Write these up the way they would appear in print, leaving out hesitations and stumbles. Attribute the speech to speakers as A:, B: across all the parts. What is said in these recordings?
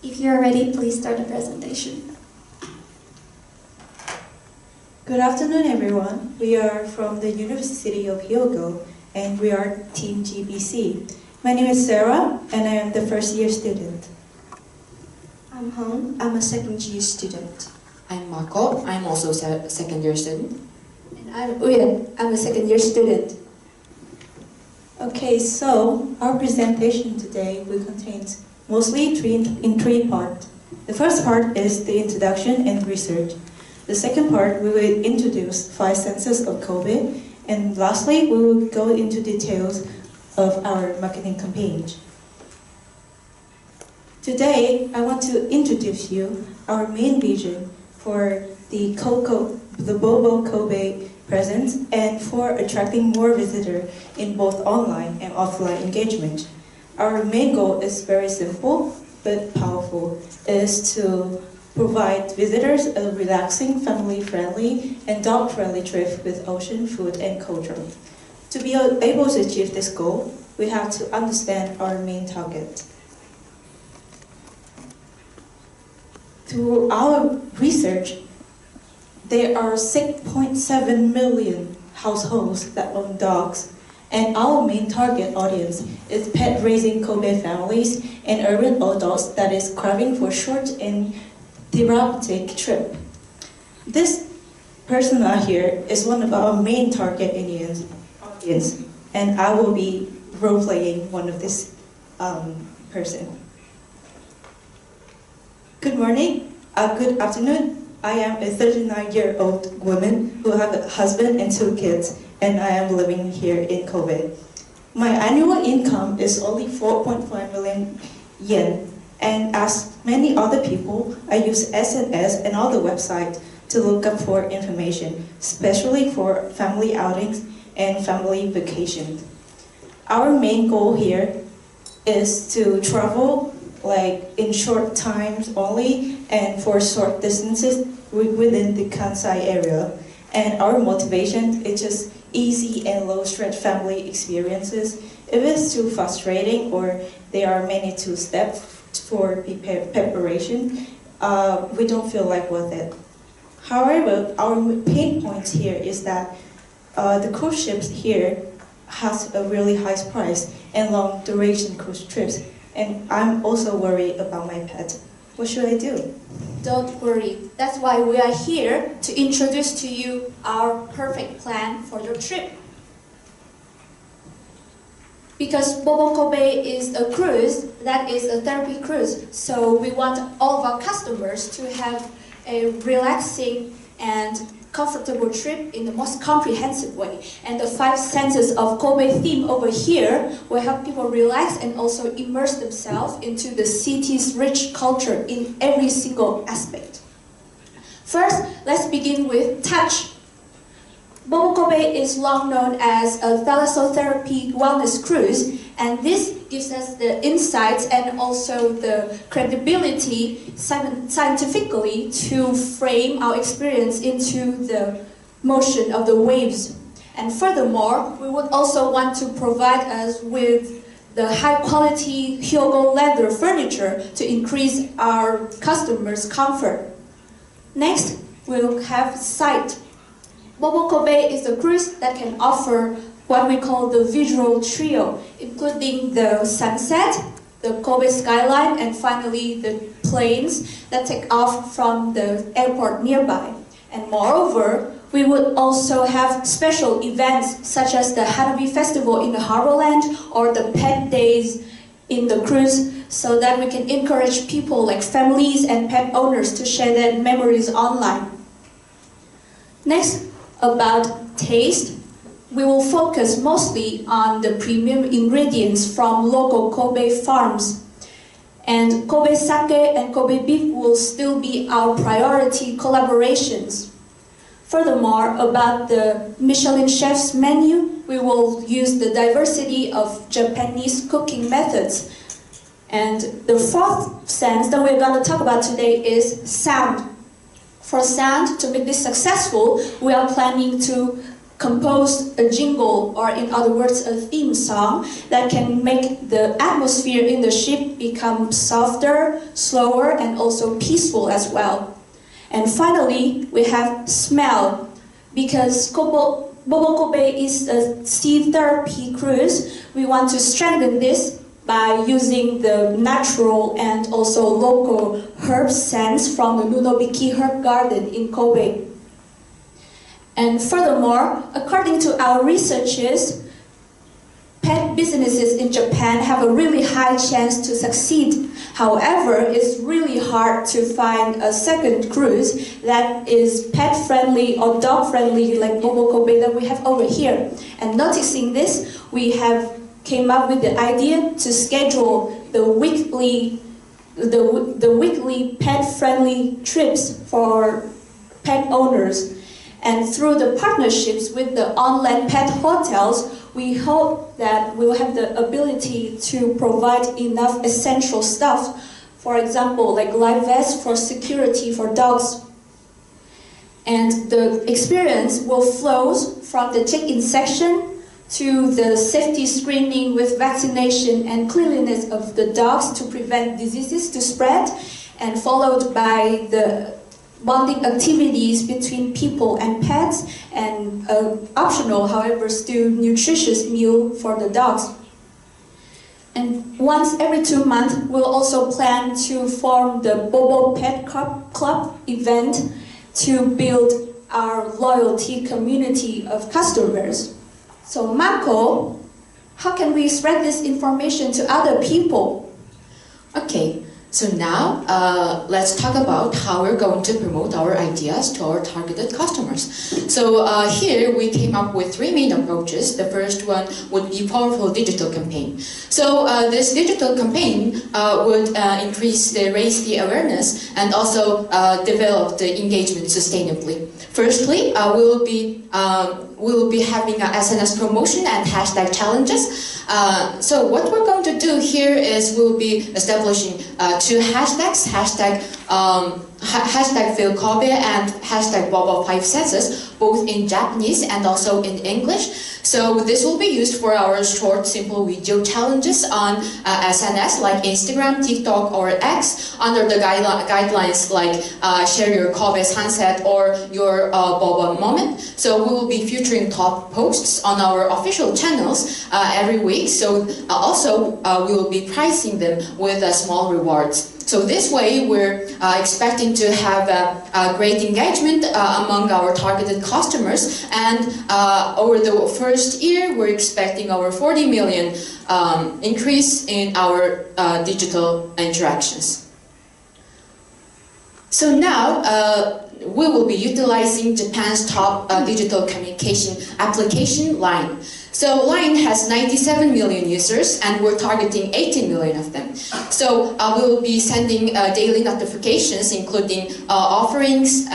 A: If you are ready, please start the presentation.
B: Good afternoon, everyone. We are from the University of Hyogo, and we are Team GBC. My name is Sarah, and I am the first-year student.
C: I'm Hong. I'm a second-year student.
D: I'm Marco. I'm also a second-year student.
C: And I'm Uyen. I'm a second-year student.
B: Okay, so our presentation today will contain mostly three parts. The first part is the introduction and research. The second part, we will introduce 5 senses of Kobe. And lastly, we will go into details of our marketing campaign. Today, I want to introduce you our main vision for the Bobo Kobe presence and for attracting more visitors in both online and offline engagement. Our main goal is very simple but powerful, is to provide visitors a relaxing, family-friendly, and dog-friendly trip with ocean, food, and culture. To be able to achieve this goal, we have to understand our main target. Through our research, there are 6.7 million households that own dogs, and our main target audience is pet-raising Kobe families and urban adults that is craving for short and therapeutic trip. This persona here is one of our main target audience, and I will be role-playing one of this person. Good morning, good afternoon. I am a 39-year-old woman who have a husband and 2 kids, and I am living here in Kobe. My annual income is only 4.5 million yen, and as many other people, I use SNS and other websites to look up for information, especially for family outings and family vacations. Our main goal here is to travel in short times only and for short distances within the Kansai area. And our motivation is just easy and low-stress family experiences. If it's too frustrating or there are many 2 steps for preparation, we don't feel like worth it. However, our pain points here is that the cruise ships here has a really high price and long duration cruise trips. And I'm also worried about my pet. What should I do?
A: Don't worry. That's why we are here to introduce to you our perfect plan for your trip. Because Bobo Kobe is a cruise, that is a therapy cruise, so we want all of our customers to have a relaxing and comfortable trip in the most comprehensive way. And the 5 senses of Kobe theme over here will help people relax and also immerse themselves into the city's rich culture in every single aspect. First, let's begin with touch. Bobo Kobe is long known as a thalassotherapy wellness cruise, and this gives us the insights and also the credibility scientifically to frame our experience into the motion of the waves. And furthermore, we would also want to provide us with the high-quality Hyogo leather furniture to increase our customers' comfort. Next, we'll have sight. Bobo Kobe is a cruise that can offer what we call the visual trio, including the sunset, the Kobe skyline, and finally the planes that take off from the airport nearby. And moreover, we would also have special events such as the Hanabi Festival in the Harborland or the pet days in the cruise, so that we can encourage people like families and pet owners to share their memories online. Next, about taste, we will focus mostly on the premium ingredients from local Kobe farms. And Kobe sake and Kobe beef will still be our priority collaborations. Furthermore, about the Michelin chef's menu, we will use the diversity of Japanese cooking methods. And the 4th sense that we're going to talk about today is sound. For sound, to make this successful, we are planning to compose a jingle, or in other words, a theme song that can make the atmosphere in the ship become softer, slower, and also peaceful as well. And finally, we have smell. Because Bobo Kobe is a sea therapy cruise, we want to strengthen this by using the natural and also local herb scents from the Nunobiki Herb Garden in Kobe. And furthermore, according to our researches, pet businesses in Japan have a really high chance to succeed. However, it's really hard to find a second cruise that is pet-friendly or dog-friendly like Bobo Kobe that we have over here. And noticing this, we have came up with the idea to schedule the weekly pet-friendly trips for pet owners. And through the partnerships with the online pet hotels, we hope that we'll have the ability to provide enough essential stuff. For example, like life vests for security for dogs. And the experience will flow from the check-in section to the safety screening with vaccination and cleanliness of the dogs to prevent diseases to spread, and followed by the bonding activities between people and pets, and optional, however, still nutritious meal for the dogs. And once every 2 months, we'll also plan to form the Bobo Pet Club event to build our loyalty community of customers. So Marco, how can we spread this information to other people?
D: Okay, so now let's talk about how we're going to promote our ideas to our targeted customers. So here we came up with 3 main approaches. The first one would be powerful digital campaign. So this digital campaign would raise the awareness and also develop the engagement sustainably. Firstly, we will be having a SNS promotion and hashtag challenges. So what we're going to do here is we'll be establishing 2 hashtags, hashtag Feel Kobe and hashtag Bobo 5 Senses, both in Japanese and also in English. So this will be used for our short, simple video challenges on SNS like Instagram, TikTok, or X under the guidelines like share your Kobe sunset or your Bobo moment. So we will be featuring top posts on our official channels every week. So also we will be pricing them with small rewards. So this way we're expecting to have a great engagement among our targeted customers, and over the first year we're expecting our 40 million increase in our digital interactions. So now we will be utilizing Japan's top digital communication application, LINE. So LINE has 97 million users and we're targeting 18 million of them. So we will be sending daily notifications including offerings,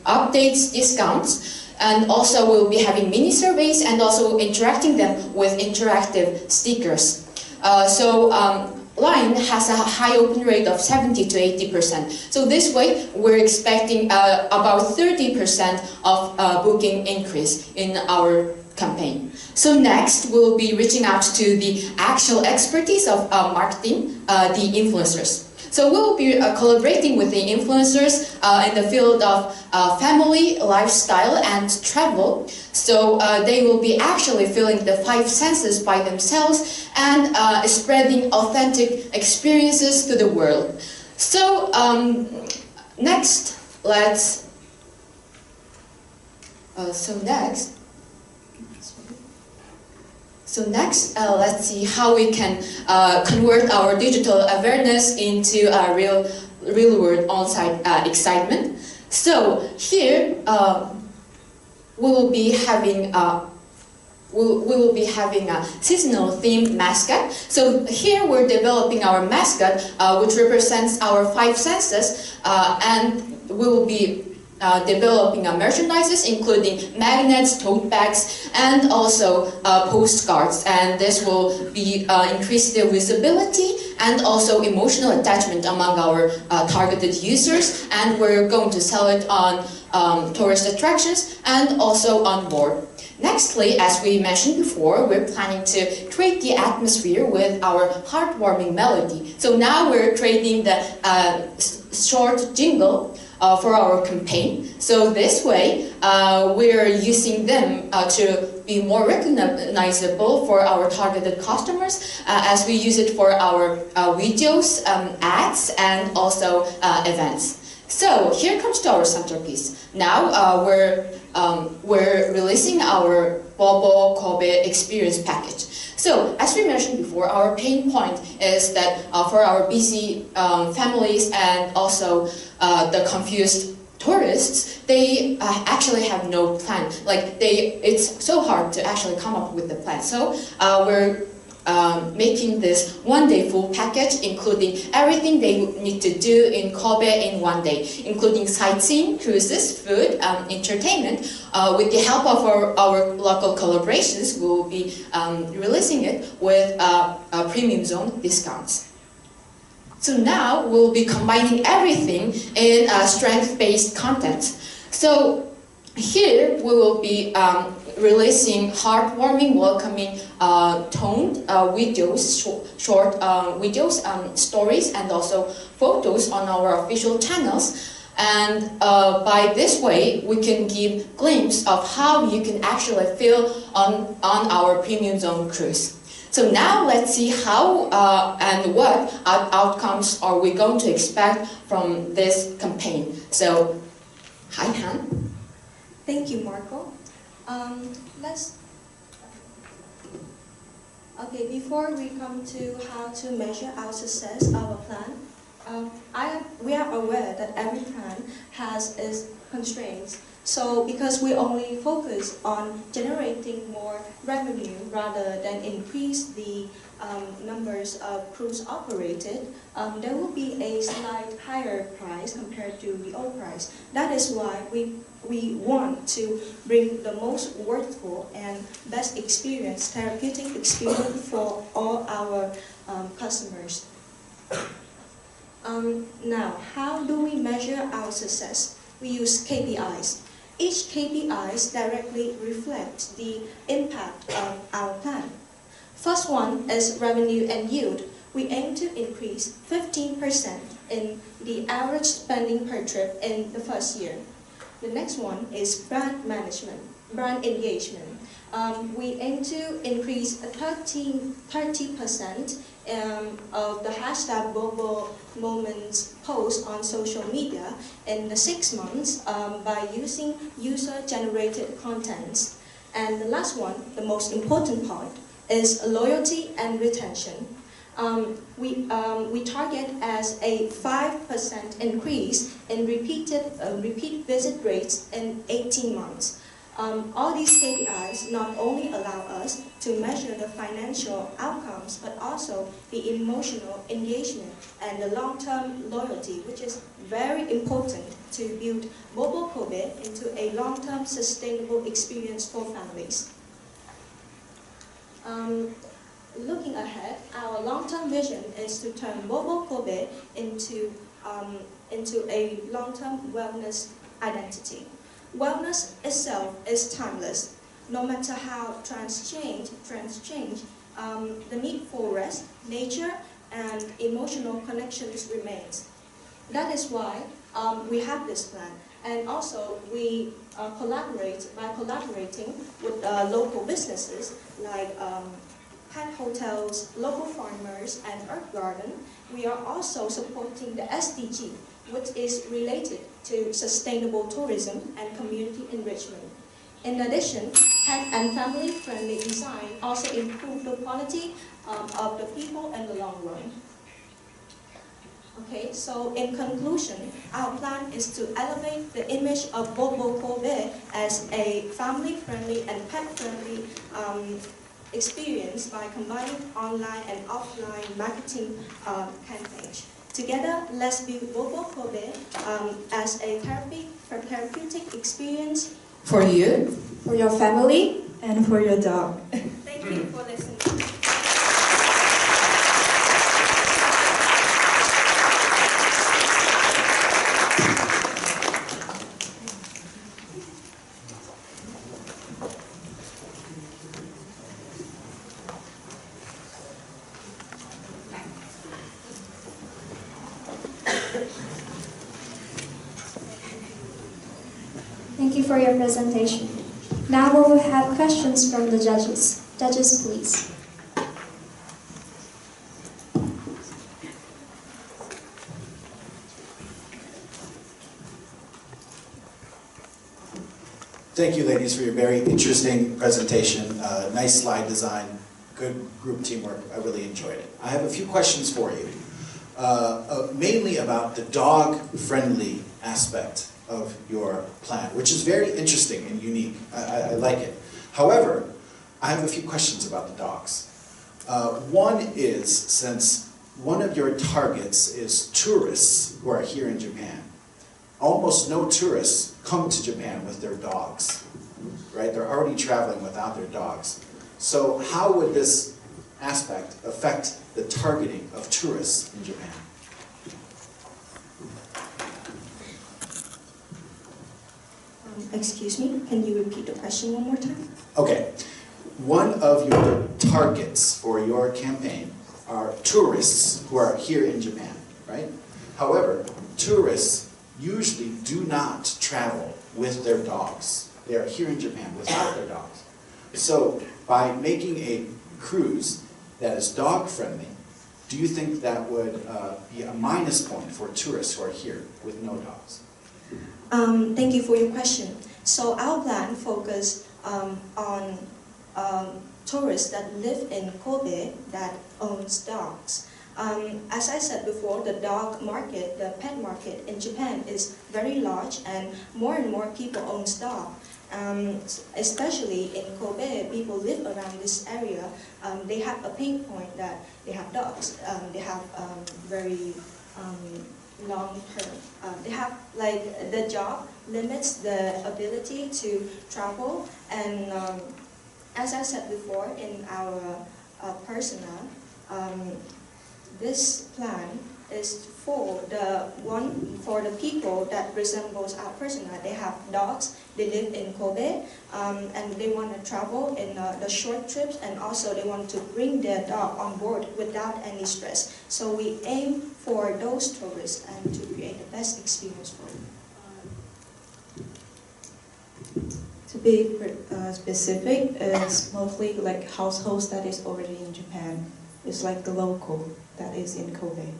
D: updates, discounts, and also we'll be having mini surveys and also interacting them with interactive stickers. LINE has a high open rate of 70 to 80%. So this way, we're expecting about 30% of booking increase in our campaign. So next, we'll be reaching out to the actual expertise of marketing, the influencers. So we'll be collaborating with the influencers in the field of family, lifestyle, and travel. So they will be actually feeling the 5 senses by themselves and spreading authentic experiences to the world. So next, let's see how we can convert our digital awareness into a real-world on-site excitement. So here we will be having a seasonal themed mascot. So here we're developing our mascot, which represents our 5 senses, and we will be developing merchandises including magnets, tote bags, and also postcards. And this will be increase their visibility and also emotional attachment among our targeted users. And we're going to sell it on tourist attractions and also on board. Nextly, as we mentioned before, we're planning to create the atmosphere with our heartwarming melody. So now we're creating the short jingle for our campaign. So this way, we're using them to be more recognizable for our targeted customers as we use it for our videos, ads, and also events. So here comes to our centerpiece. Now we're releasing our Bobo Kobe experience package. So as we mentioned before, our pain point is that for our busy families and also the confused tourists, they actually have no plan. It's so hard to actually come up with the plan. So we're making this one-day full package, including everything they need to do in Kobe in one day, including sightseeing, cruises, food, entertainment. With the help of our local collaborations, we will be releasing it with premium zone discounts. So now we'll be combining everything in strength-based content. So here we will be releasing heartwarming, welcoming, toned videos, short videos, stories, and also photos on our official channels. And by this way, we can give glimpse of how you can actually feel on our premium zone cruise. So now let's see how and what outcomes are we going to expect from this campaign. So, hi Han.
C: Thank you, Marco. Before we come to how to measure our success, our plan, we are aware that every plan has its constraints. So because we only focus on generating more revenue rather than increase the numbers of cruise operated, there will be a slight higher price compared to the old price. That is why we want to bring the most worthwhile and best experience, therapeutic experience for all our customers. Now, how do we measure our success? We use KPIs. Each KPIs directly reflects the impact of our plan. First one is revenue and yield. We aim to increase 15% in the average spending per trip in the first year. The next one is brand management, brand engagement. We aim to increase 30% of the hashtag Bobo Moments post on social media in the 6 months by using user-generated contents. And the last one, the most important part, is loyalty and retention. We target as a 5% increase in repeat visit rates in 18 months. All these KPIs not only allow us to measure the financial outcomes, but also the emotional engagement and the long-term loyalty, which is very important to build Bobo Kobe into a long-term sustainable experience for families. Looking ahead, our long-term vision is to turn Bobo Kobe into a long-term wellness identity. Wellness itself is timeless. No matter how trends change, the need for rest, nature, and emotional connections remains. That is why we have this plan. And also, we collaborating with local businesses like pet hotels, local farmers, and Earth Garden. We are also supporting the SDG, which is related to sustainable tourism and community enrichment. In addition, pet and family-friendly design also improve the quality of the people in the long run. Okay, so in conclusion, our plan is to elevate the image of Bobo Kobe as a family-friendly and pet-friendly experience by combining online and offline marketing campaigns. Together, let's build Bobo Kobe as a therapeutic experience
D: For you,
A: For your family,
B: And for your dog.
C: Thank you for listening.
E: Thank you for your presentation. Now we will have questions from the judges. Judges, please.
F: Thank you, ladies, for your very interesting presentation. Nice slide design, good group teamwork. I really enjoyed it. I have a few questions for you, mainly about the dog-friendly aspect of your plan, which is very interesting and unique. I like it. However, I have a few questions about the dogs. One is, since one of your targets is tourists who are here in Japan, almost no tourists come to Japan with their dogs, right? They're already traveling without their dogs. So how would this aspect affect the targeting of tourists in Japan?
C: Excuse me, can you repeat the question one more time?
F: Okay. One of your targets for your campaign are tourists who are here in Japan, right? However, tourists usually do not travel with their dogs. They are here in Japan without their dogs. So by making a cruise that is dog-friendly, do you think that would be a minus point for tourists who are here with no dogs?
C: Thank you for your question. So our plan focuses on tourists that live in Kobe that owns dogs. As I said before, the dog market, the pet market in Japan is very large, and more people own dogs. Especially in Kobe, people live around this area. They have a pain point that they have dogs. They have very long term. They have like the job limits the ability to travel, and as I said before, in our personnel, this plan is for the people that resembles our personnel. They have dogs. They live in Kobe, and they want to travel in the short trips, and also they want to bring their dog on board without any stress. So we aim for those tourists and to create the best experience for them.
B: To be specific, it's mostly like households that is already in Japan. It's like the local that is in Kobe,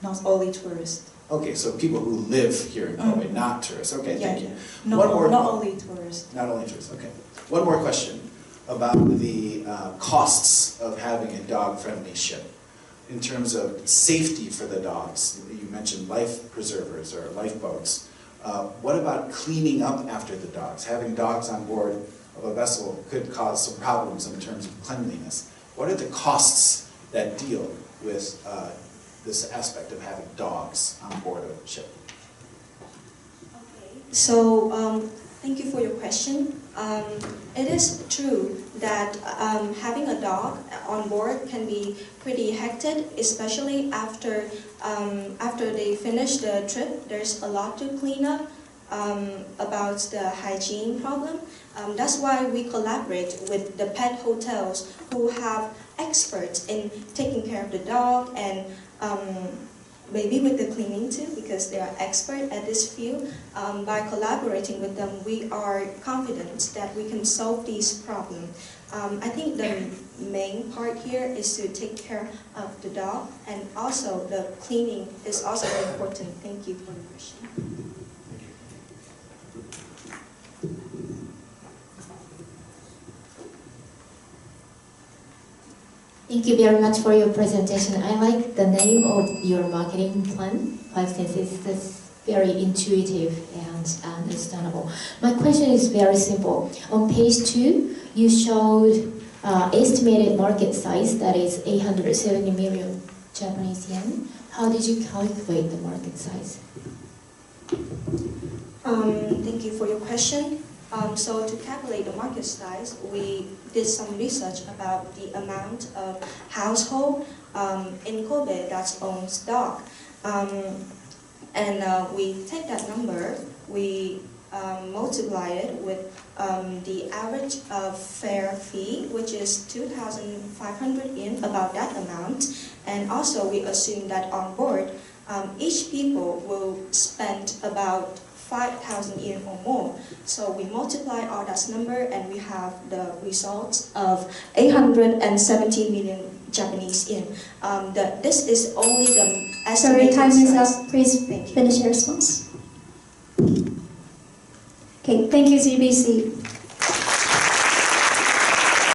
B: not only tourists.
F: Okay, so people who live here in Kobe, not tourists. Okay, thank you.
B: No, not only tourists.
F: Not only tourists, okay. One more question about the costs of having a dog-friendly ship. In terms of safety for the dogs, you mentioned life preservers or lifeboats. What about cleaning up after the dogs? Having dogs on board of a vessel could cause some problems in terms of cleanliness. What are the costs that deal with this aspect of having dogs on board a ship?
C: Okay. So thank you for your question. It is true that having a dog on board can be pretty hectic, especially after they finish the trip. There's a lot to clean up about the hygiene problem. That's why we collaborate with the pet hotels who have experts in taking care of the dog, and maybe with the cleaning too, because they are expert at this field. By collaborating with them, we are confident that we can solve these problems. I think the main part here is to take care of the dog, and also the cleaning is also very important. Thank you for the question.
G: Thank you very much for your presentation. I like the name of your marketing plan, 5 senses. That's very intuitive and understandable. My question is very simple. On page 2, you showed estimated market size, that is 870 million Japanese yen. How did you calculate the market size?
C: Thank you for your question. So to calculate the market size, we did some research about the amount of household in Kobe that owns dog. And we take that number, we multiply it with the average of fare fee, which is 2,500 yen, about that amount. And also we assume that on board, each people will spend about 5,000 yen or more. So we multiply all that number and we have the results of 870 million Japanese yen. This is only the
E: Sorry,
C: estimated
E: time is
C: size.
E: up. Please
C: Thank you.
E: finish your response. Okay, thank you, GBC.